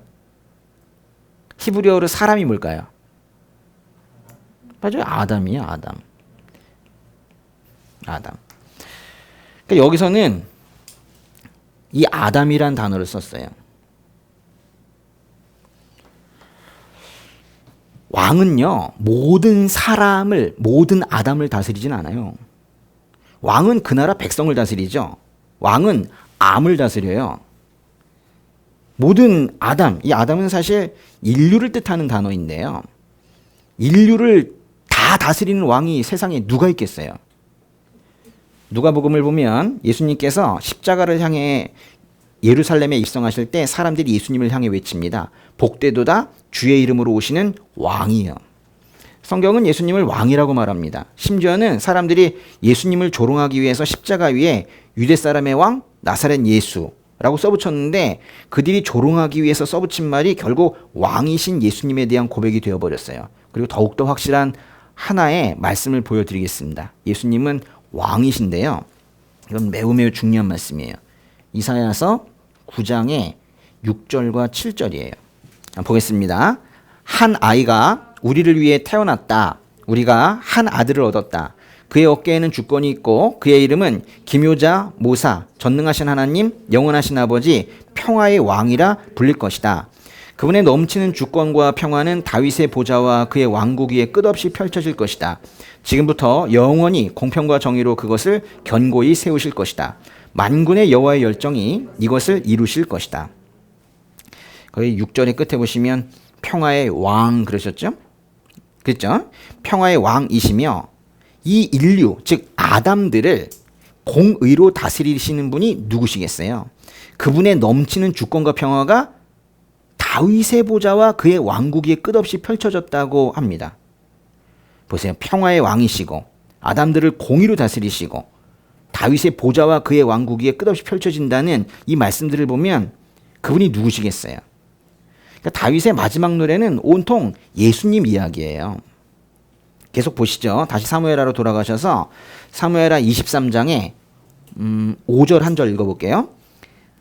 히브리어로 사람이 뭘까요? 맞아요. 아담이에요. 아담. 그러니까 여기서는 이 아담이란 단어를 썼어요. 왕은요, 모든 아담을 다스리진 않아요. 왕은 그 나라 백성을 다스리죠. 왕은 암을 다스려요. 모든 아담, 이 아담은 사실 인류를 뜻하는 단어인데요. 인류를 다 다스리는 왕이 세상에 누가 있겠어요? 누가복음을 보면 예수님께서 십자가를 향해 예루살렘에 입성하실 때 사람들이 예수님을 향해 외칩니다. 복되도다 주의 이름으로 오시는 왕이요. 성경은 예수님을 왕이라고 말합니다. 심지어는 사람들이 예수님을 조롱하기 위해서 십자가 위에 유대 사람의 왕 나사렛 예수라고 써붙였는데 그들이 조롱하기 위해서 써붙인 말이 결국 왕이신 예수님에 대한 고백이 되어버렸어요. 그리고 더욱더 확실한 하나의 말씀을 보여드리겠습니다. 예수님은 왕이신데요. 이건 매우 중요한 말씀이에요. 이사야서 9장의 6절과 7절이에요. 보겠습니다. 한 아이가 우리를 위해 태어났다. 우리가 한 아들을 얻었다. 그의 어깨에는 주권이 있고 그의 이름은 기묘자, 모사, 전능하신 하나님, 영원하신 아버지, 평화의 왕이라 불릴 것이다. 그분의 넘치는 주권과 평화는 다윗의 보좌와 그의 왕국 위에 끝없이 펼쳐질 것이다. 지금부터 영원히 공평과 정의로 그것을 견고히 세우실 것이다. 만군의 여호와의 열정이 이것을 이루실 것이다. 거의 6절의 끝에 보시면 평화의 왕 그러셨죠? 그렇죠? 평화의 왕이시며 이 인류, 즉 아담들을 공의로 다스리시는 분이 누구시겠어요? 그분의 넘치는 주권과 평화가 다윗의 보좌와 그의 왕국 위에 끝없이 펼쳐졌다고 합니다. 보세요. 평화의 왕이시고 아담들을 공의로 다스리시고 다윗의 보좌와 그의 왕국 위에 끝없이 펼쳐진다는 이 말씀들을 보면 그분이 누구시겠어요? 그러니까 다윗의 마지막 노래는 온통 예수님 이야기예요. 계속 보시죠. 다시 사무엘하로 돌아가셔서 사무엘하 23장에 5절 한 절 읽어볼게요.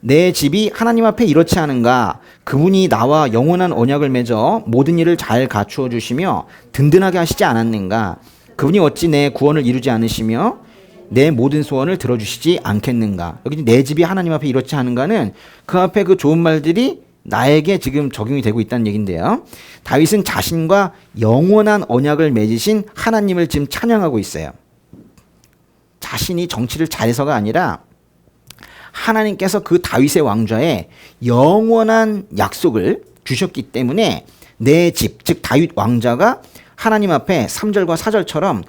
내 집이 하나님 앞에 이렇지 않은가? 그분이 나와 영원한 언약을 맺어 모든 일을 잘 갖추어 주시며 든든하게 하시지 않았는가? 그분이 어찌 내 구원을 이루지 않으시며 내 모든 소원을 들어주시지 않겠는가? 여기 내 집이 하나님 앞에 이렇지 않은가는 그 앞에 그 좋은 말들이 나에게 지금 적용이 되고 있다는 얘기인데요. 다윗은 자신과 영원한 언약을 맺으신 하나님을 지금 찬양하고 있어요. 자신이 정치를 잘해서가 아니라 하나님께서 그 다윗의 왕좌에 영원한 약속을 주셨기 때문에 내 집, 즉 다윗 왕자가 하나님 앞에 3절과 4절처럼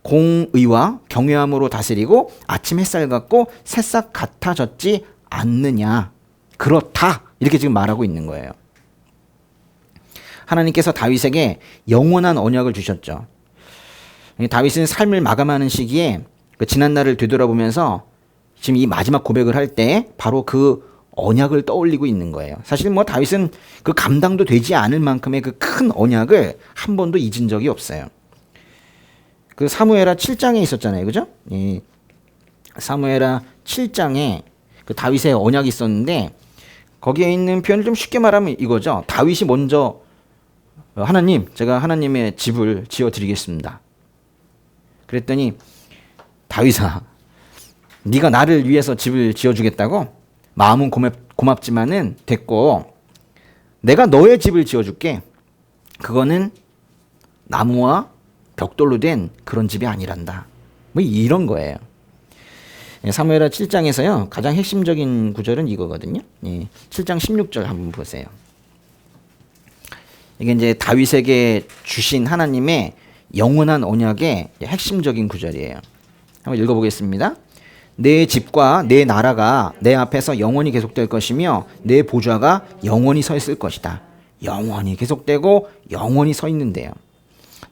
공의와 경외함으로 다스리고 아침 햇살 같고 새싹 같아졌지 않느냐. 그렇다. 이렇게 지금 말하고 있는 거예요. 하나님께서 다윗에게 영원한 언약을 주셨죠. 다윗은 삶을 마감하는 시기에 그 지난 날을 되돌아보면서 지금 이 마지막 고백을 할 때 바로 그 언약을 떠올리고 있는 거예요. 사실 뭐 다윗은 그 감당도 되지 않을 만큼의 그 큰 언약을 한 번도 잊은 적이 없어요. 그 사무엘하 7장에 있었잖아요. 그죠? 예. 사무엘하 7장에 그 다윗의 언약이 있었는데 거기에 있는 표현을 좀 쉽게 말하면 이거죠. 다윗이 먼저 하나님, 제가 하나님의 집을 지어드리겠습니다. 그랬더니 다윗아, 네가 나를 위해서 집을 지어주겠다고? 마음은 고맙지만은 됐고 내가 너의 집을 지어줄게. 그거는 나무와 벽돌로 된 그런 집이 아니란다. 뭐 이런 거예요. 사무엘하 7장에서요 가장 핵심적인 구절은 이거거든요. 7장 16절 한번 보세요. 이게 이제 다윗에게 주신 하나님의 영원한 언약의 핵심적인 구절이에요. 한번 읽어보겠습니다. 내 집과 내 나라가 내 앞에서 영원히 계속될 것이며 내 보좌가 영원히 서 있을 것이다. 영원히 계속되고 영원히 서 있는데요.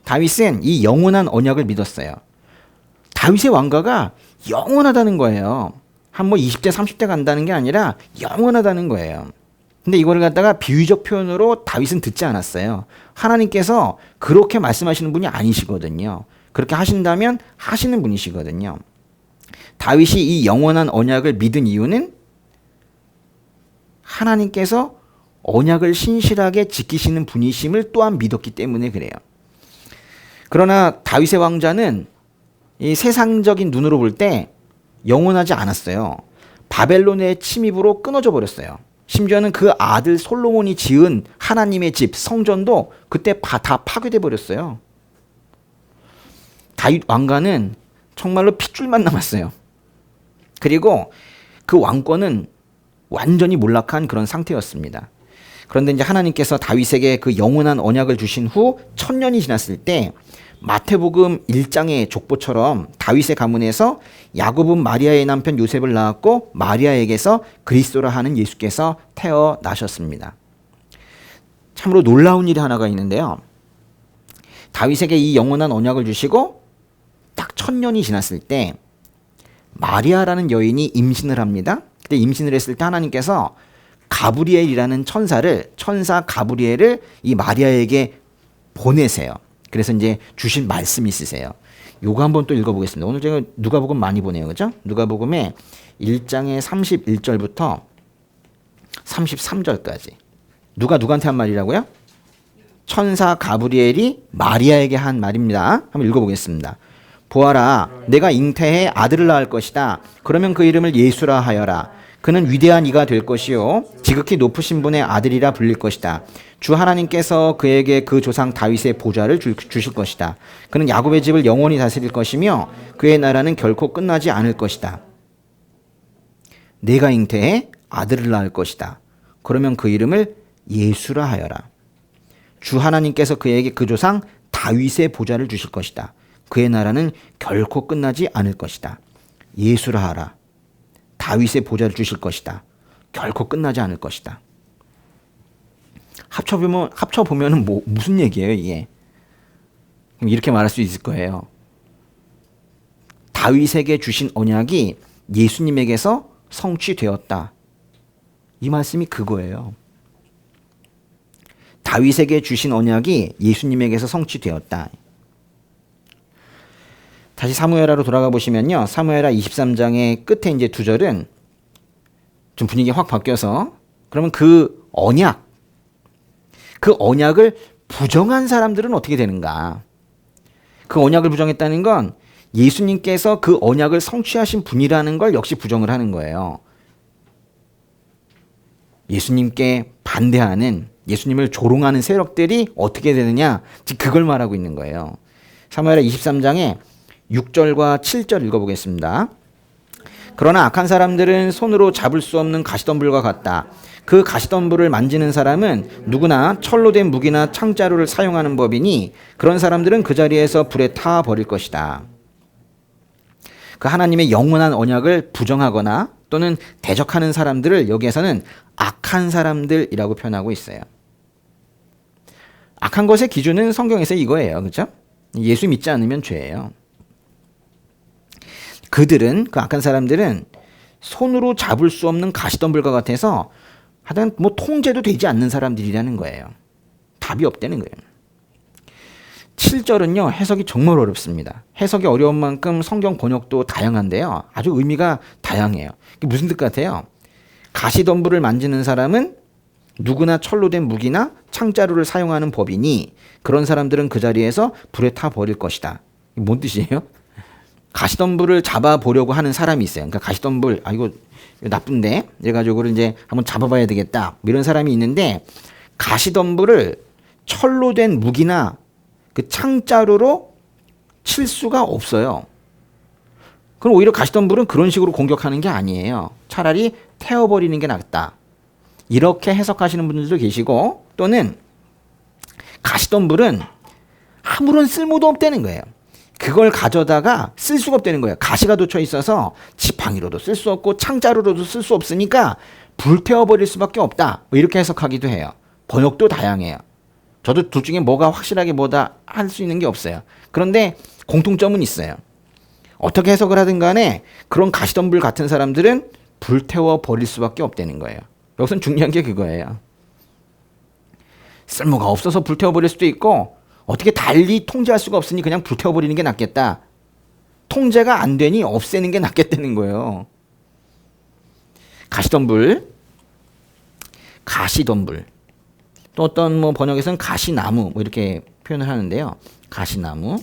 다윗은 이 영원한 언약을 믿었어요. 다윗의 왕가가 영원하다는 거예요. 한 뭐 20대 30대 간다는 게 아니라 영원하다는 거예요. 근데 이거를 갖다가 비유적 표현으로 다윗은 듣지 않았어요. 하나님께서 그렇게 말씀하시는 분이 아니시거든요. 그렇게 하신다면 하시는 분이시거든요. 다윗이 이 영원한 언약을 믿은 이유는 하나님께서 언약을 신실하게 지키시는 분이심을 또한 믿었기 때문에 그래요. 그러나 다윗의 왕자는 이 세상적인 눈으로 볼 때 영원하지 않았어요. 바벨론의 침입으로 끊어져 버렸어요. 심지어는 그 아들 솔로몬이 지은 하나님의 집 성전도 그때 다 파괴돼 버렸어요. 다윗 왕가는 정말로 핏줄만 남았어요. 그리고 그 왕권은 완전히 몰락한 그런 상태였습니다. 그런데 이제 하나님께서 다윗에게 그 영원한 언약을 주신 후 1000년이 지났을 때 마태복음 1장의 족보처럼 다윗의 가문에서 야곱은 마리아의 남편 요셉을 낳았고 마리아에게서 그리스도라 하는 예수께서 태어나셨습니다. 참으로 놀라운 일이 하나가 있는데요. 다윗에게 이 영원한 언약을 주시고 딱 1000년이 지났을 때 마리아라는 여인이 임신을 합니다. 그때 임신을 했을 때 하나님께서 가브리엘이라는 천사 가브리엘을 이 마리아에게 보내세요. 그래서 이제 주신 말씀이 있으세요. 요거 한번 또 읽어보겠습니다. 오늘 제가 누가복음 많이 보네요. 그죠? 누가복음에 1장의 31절부터 33절까지. 누구한테 한 말이라고요? 천사 가브리엘이 마리아에게 한 말입니다. 한번 읽어보겠습니다. 보아라, 내가 잉태해 아들을 낳을 것이다. 그러면 그 이름을 예수라 하여라. 그는 위대한 이가 될 것이요 지극히 높으신 분의 아들이라 불릴 것이다. 주 하나님께서 그에게 그 조상 다윗의 보좌를 주실 것이다. 그는 야곱의 집을 영원히 다스릴 것이며 그의 나라는 결코 끝나지 않을 것이다. 내가 잉태해 아들을 낳을 것이다. 그러면 그 이름을 예수라 하여라. 주 하나님께서 그에게 그 조상 다윗의 보좌를 주실 것이다. 그의 나라는 결코 끝나지 않을 것이다. 예수라 하라. 다윗의 보좌를 주실 것이다. 결코 끝나지 않을 것이다. 합쳐보면은 무슨 얘기예요, 이게? 이렇게 말할 수 있을 거예요. 다윗에게 주신 언약이 예수님에게서 성취되었다. 이 말씀이 그거예요. 다윗에게 주신 언약이 예수님에게서 성취되었다. 다시 사무엘하로 돌아가 보시면요. 사무엘하 23장의 끝에 이제 두 절은 좀 분위기가 확 바뀌어서 그러면 그 언약을 부정한 사람들은 어떻게 되는가? 그 언약을 부정했다는 건 예수님께서 그 언약을 성취하신 분이라는 걸 역시 부정을 하는 거예요. 예수님께 반대하는, 예수님을 조롱하는 세력들이 어떻게 되느냐? 즉 그걸 말하고 있는 거예요. 사무엘하 23장에 6절과 7절 읽어보겠습니다. 그러나 악한 사람들은 손으로 잡을 수 없는 가시덤불과 같다. 그 가시덤불을 만지는 사람은 누구나 철로 된 무기나 창자루를 사용하는 법이니 그런 사람들은 그 자리에서 불에 타 버릴 것이다. 그 하나님의 영원한 언약을 부정하거나 또는 대적하는 사람들을 여기에서는 악한 사람들이라고 표현하고 있어요. 악한 것의 기준은 성경에서 이거예요. 그렇죠? 예수 믿지 않으면 죄예요. 그 악한 사람들은 손으로 잡을 수 없는 가시덤불과 같아서 하여튼 통제도 되지 않는 사람들이라는 거예요. 답이 없다는 거예요. 7절은요. 해석이 정말 어렵습니다. 해석이 어려운 만큼 성경 번역도 다양한데요. 아주 의미가 다양해요. 이게 무슨 뜻 같아요? 가시덤불을 만지는 사람은 누구나 철로 된 무기나 창자루를 사용하는 법이니 그런 사람들은 그 자리에서 불에 타 버릴 것이다. 이게 뭔 뜻이에요? 가시덤불을 잡아보려고 하는 사람이 있어요. 그러니까 가시덤불, 이거 나쁜데? 이래가지고 이제 한번 잡아봐야 되겠다. 이런 사람이 있는데 가시덤불을 철로 된 무기나 그 창자루로 칠 수가 없어요. 그럼 오히려 가시덤불은 그런 식으로 공격하는 게 아니에요. 차라리 태워버리는 게 낫다. 이렇게 해석하시는 분들도 계시고 또는 가시덤불은 아무런 쓸모도 없다는 거예요. 그걸 가져다가 쓸 수가 없다는 거예요. 가시가 돋쳐 있어서 지팡이로도 쓸 수 없고 창자루로도 쓸 수 없으니까 불태워버릴 수밖에 없다. 이렇게 해석하기도 해요. 번역도 다양해요. 저도 둘 중에 뭐가 확실하게 뭐다 할 수 있는 게 없어요. 그런데 공통점은 있어요. 어떻게 해석을 하든 간에 그런 가시덤불 같은 사람들은 불태워버릴 수밖에 없다는 거예요. 여기서는 중요한 게 그거예요. 쓸모가 없어서 불태워버릴 수도 있고 어떻게 달리 통제할 수가 없으니 그냥 불태워버리는 게 낫겠다. 통제가 안 되니 없애는 게 낫겠다는 거예요. 가시덤불. 또 어떤 번역에서는 가시나무 이렇게 표현을 하는데요. 가시나무.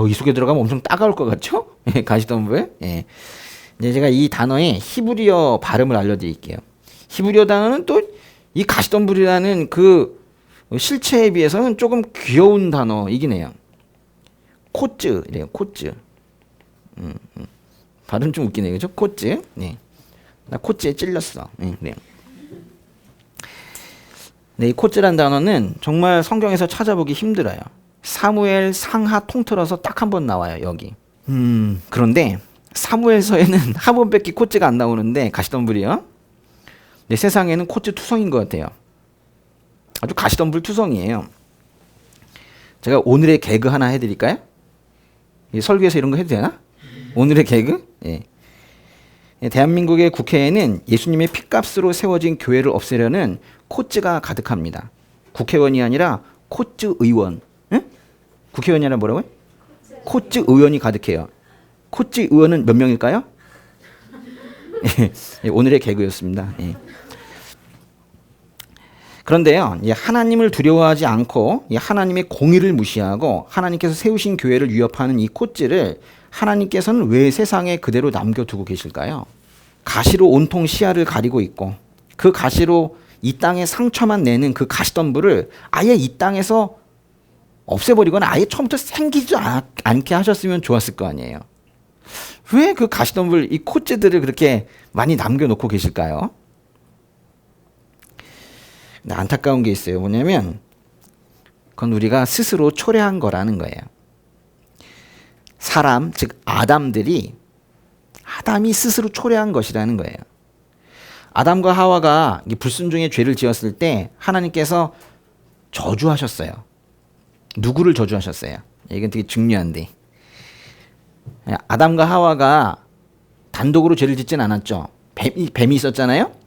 이 속에 들어가면 엄청 따가울 것 같죠? 가시덤불. 예. 이제 제가 이 단어의 히브리어 발음을 알려드릴게요. 히브리어 단어는 또 이 가시덤불이라는 그 실체에 비해서는 조금 귀여운 단어이긴 해요. 코츠 이래요. 코츠. 발음 좀 웃기네요. 그죠? 코츠. 네. 나 코츠에 찔렸어. 네. 네, 이 코츠란 단어는 정말 성경에서 찾아보기 힘들어요. 사무엘 상하 통틀어서 딱 한 번 나와요. 여기. 그런데 사무엘서에는 한 번밖에 코츠가 안 나오는데 가시덤불이요. 네, 세상에는 코츠 투성인 것 같아요. 아주 가시덤불 투성이에요. 제가 오늘의 개그 하나 해드릴까요? 설교에서 이런 거 해도 되나? 오늘의 개그? 예. 대한민국의 국회에는 예수님의 피값으로 세워진 교회를 없애려는 코츠가 가득합니다. 국회의원이 아니라 코츠 의원. 응? 국회의원이 아니라 뭐라고요? 코츠 의원이 가득해요. 코츠 의원은 몇 명일까요? 예, 오늘의 개그였습니다. 예. 그런데요, 이 하나님을 두려워하지 않고 이 하나님의 공의를 무시하고 하나님께서 세우신 교회를 위협하는 이 콧질을 하나님께서는 왜 세상에 그대로 남겨두고 계실까요? 가시로 온통 시야를 가리고 있고 그 가시로 이 땅에 상처만 내는 그 가시덤불을 아예 이 땅에서 없애버리거나 아예 처음부터 생기지 않게 하셨으면 좋았을 거 아니에요. 왜 그 가시덤불, 이 콧질들을 그렇게 많이 남겨놓고 계실까요? 근데 안타까운 게 있어요. 뭐냐면 그건 우리가 스스로 초래한 거라는 거예요. 사람, 즉 아담이 스스로 초래한 것이라는 거예요. 아담과 하와가 불순종의 죄를 지었을 때 하나님께서 저주하셨어요. 누구를 저주하셨어요? 이건 되게 중요한데, 아담과 하와가 단독으로 죄를 짓진 않았죠. 뱀이 있었잖아요.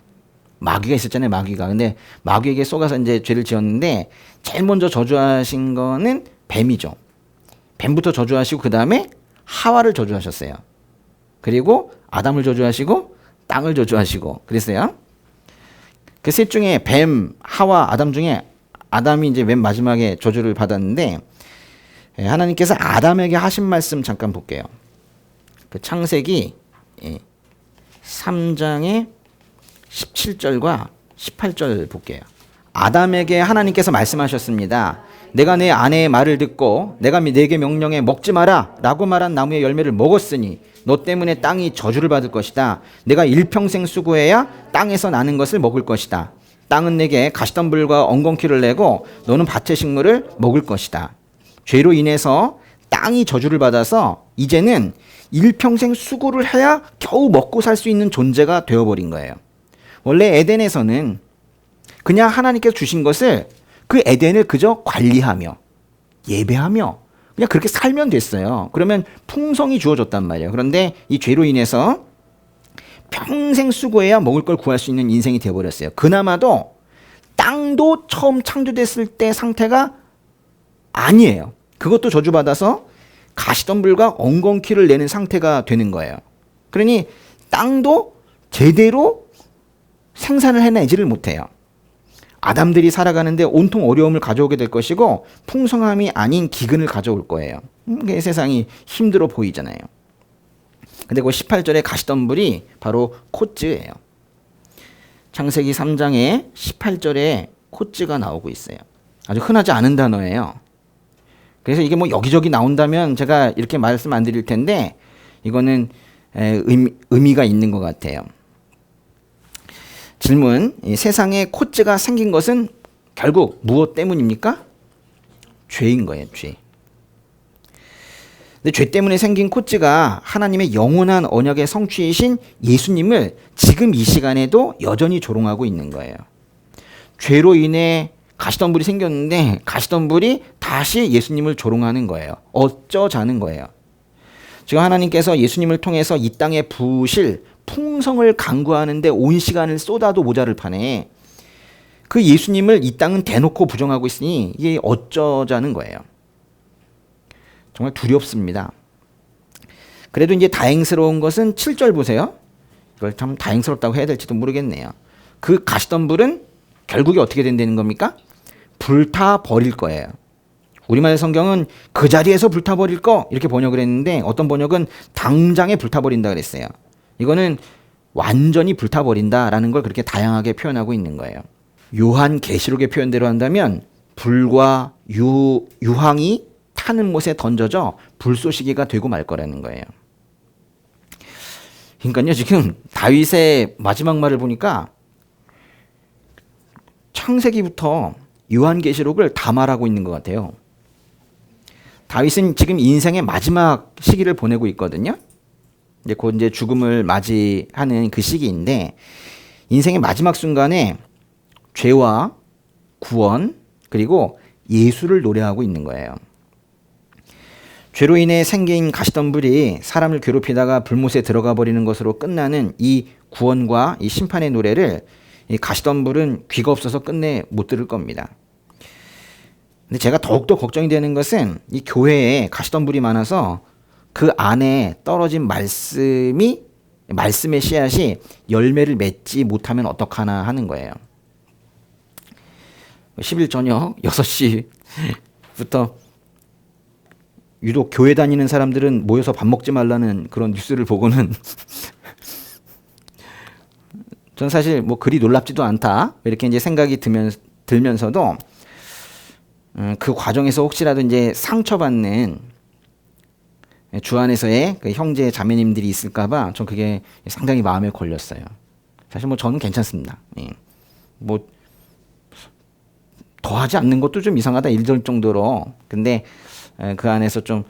마귀가 있었잖아요. 마귀가. 근데 마귀에게 속아서 이제 죄를 지었는데 제일 먼저 저주하신 거는 뱀이죠. 뱀부터 저주하시고 그 다음에 하와를 저주하셨어요. 그리고 아담을 저주하시고 땅을 저주하시고 그랬어요. 그 셋 중에 뱀, 하와, 아담 중에 아담이 이제 맨 마지막에 저주를 받았는데 하나님께서 아담에게 하신 말씀 잠깐 볼게요. 그 창세기 3장의 17절과 18절 볼게요. 아담에게 하나님께서 말씀하셨습니다. 내가 내 아내의 말을 듣고 내가 네게 명령해 먹지 마라 라고 말한 나무의 열매를 먹었으니 너 때문에 땅이 저주를 받을 것이다. 내가 일평생 수고해야 땅에서 나는 것을 먹을 것이다. 땅은 내게 가시덤불과 엉겅퀴를 내고 너는 밭의 식물을 먹을 것이다. 죄로 인해서 땅이 저주를 받아서 이제는 일평생 수고를 해야 겨우 먹고 살 수 있는 존재가 되어버린 거예요. 원래 에덴에서는 그냥 하나님께서 주신 것을 그 에덴을 그저 관리하며 예배하며 그냥 그렇게 살면 됐어요. 그러면 풍성이 주어졌단 말이에요. 그런데 이 죄로 인해서 평생 수고해야 먹을 걸 구할 수 있는 인생이 되어버렸어요. 그나마도 땅도 처음 창조됐을 때 상태가 아니에요. 그것도 저주받아서 가시덤불과 엉겅퀴를 내는 상태가 되는 거예요. 그러니 땅도 제대로 생산을 해내지를 못해요. 아담들이 살아가는데 온통 어려움을 가져오게 될 것이고 풍성함이 아닌 기근을 가져올 거예요. 세상이 힘들어 보이잖아요. 근데 그 18절의 가시덤불이 바로 콧즈예요. 창세기 3장에 18절에 콧즈가 나오고 있어요. 아주 흔하지 않은 단어예요. 그래서 이게 뭐 여기저기 나온다면 제가 이렇게 말씀 안 드릴 텐데 이거는 의미가 있는 것 같아요. 질문, 세상에 콧즈가 생긴 것은 결국 무엇 때문입니까? 죄인 거예요, 죄. 근데 죄 때문에 생긴 콧즈가 하나님의 영원한 언약의 성취이신 예수님을 지금 이 시간에도 여전히 조롱하고 있는 거예요. 죄로 인해 가시덤불이 생겼는데 가시덤불이 다시 예수님을 조롱하는 거예요. 어쩌자는 거예요. 지금 하나님께서 예수님을 통해서 이 땅에 부으실 풍성을 강구하는데 온 시간을 쏟아도 모자를 판에 그 예수님을 이 땅은 대놓고 부정하고 있으니 이게 어쩌자는 거예요. 정말 두렵습니다. 그래도 이제 다행스러운 것은 7절 보세요. 이걸 참 다행스럽다고 해야 될지도 모르겠네요. 그 가시덤불은 결국에 어떻게 된다는 겁니까? 불타 버릴 거예요. 우리말 성경은 그 자리에서 불타 버릴 거 이렇게 번역을 했는데 어떤 번역은 당장에 불타 버린다 그랬어요. 이거는 완전히 불타 버린다라는 걸 그렇게 다양하게 표현하고 있는 거예요. 요한계시록의 표현대로 한다면 불과 유황이 타는 못에 던져져 불쏘시개가 되고 말 거라는 거예요. 그러니까요, 지금 다윗의 마지막 말을 보니까 창세기부터 요한계시록을 다 말하고 있는 것 같아요. 다윗은 지금 인생의 마지막 시기를 보내고 있거든요. 이제 곧 이제 죽음을 맞이하는 그 시기인데 인생의 마지막 순간에 죄와 구원 그리고 예수를 노래하고 있는 거예요. 죄로 인해 생긴 가시덤불이 사람을 괴롭히다가 불못에 들어가 버리는 것으로 끝나는 이 구원과 이 심판의 노래를 이 가시덤불은 귀가 없어서 끝내 못 들을 겁니다. 근데 제가 더욱더 걱정이 되는 것은 이 교회에 가시덤불이 많아서 그 안에 떨어진 말씀의 씨앗이 열매를 맺지 못하면 어떡하나 하는 거예요. 10일 저녁 6시부터 유독 교회 다니는 사람들은 모여서 밥 먹지 말라는 그런 뉴스를 보고는 전 사실 뭐 그리 놀랍지도 않다 이렇게 이제 생각이 들면서도 그 과정에서 혹시라도 이제 상처받는 주 안에서의 그 형제 자매님들이 있을까봐 전 그게 상당히 마음에 걸렸어요. 사실 뭐 저는 괜찮습니다. 예. 뭐 더하지 않는 것도 좀 이상하다 이럴 정도로. 근데 그 안에서 좀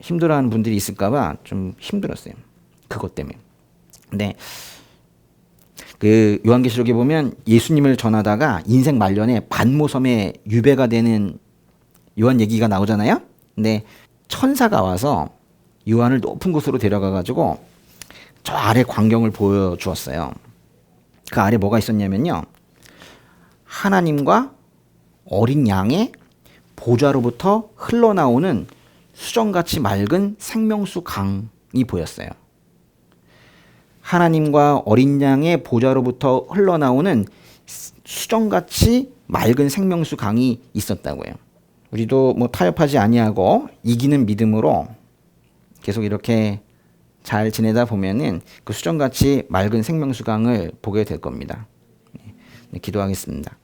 힘들어하는 분들이 있을까봐 좀 힘들었어요. 그것 때문에. 근데 그 요한계시록에 보면 예수님을 전하다가 인생 말년에 반모섬에 유배가 되는 요한 얘기가 나오잖아요. 근데 천사가 와서 요한을 높은 곳으로 데려가 가지고 저 아래 광경을 보여주었어요. 그 아래 뭐가 있었냐면요. 하나님과 어린 양의 보좌로부터 흘러나오는 수정같이 맑은 생명수 강이 보였어요. 하나님과 어린 양의 보좌로부터 흘러나오는 수정같이 맑은 생명수 강이 있었다고요. 우리도 뭐 타협하지 아니하고 이기는 믿음으로 계속 이렇게 잘 지내다 보면은 그 수정같이 맑은 생명수 강을 보게 될 겁니다. 네, 기도하겠습니다.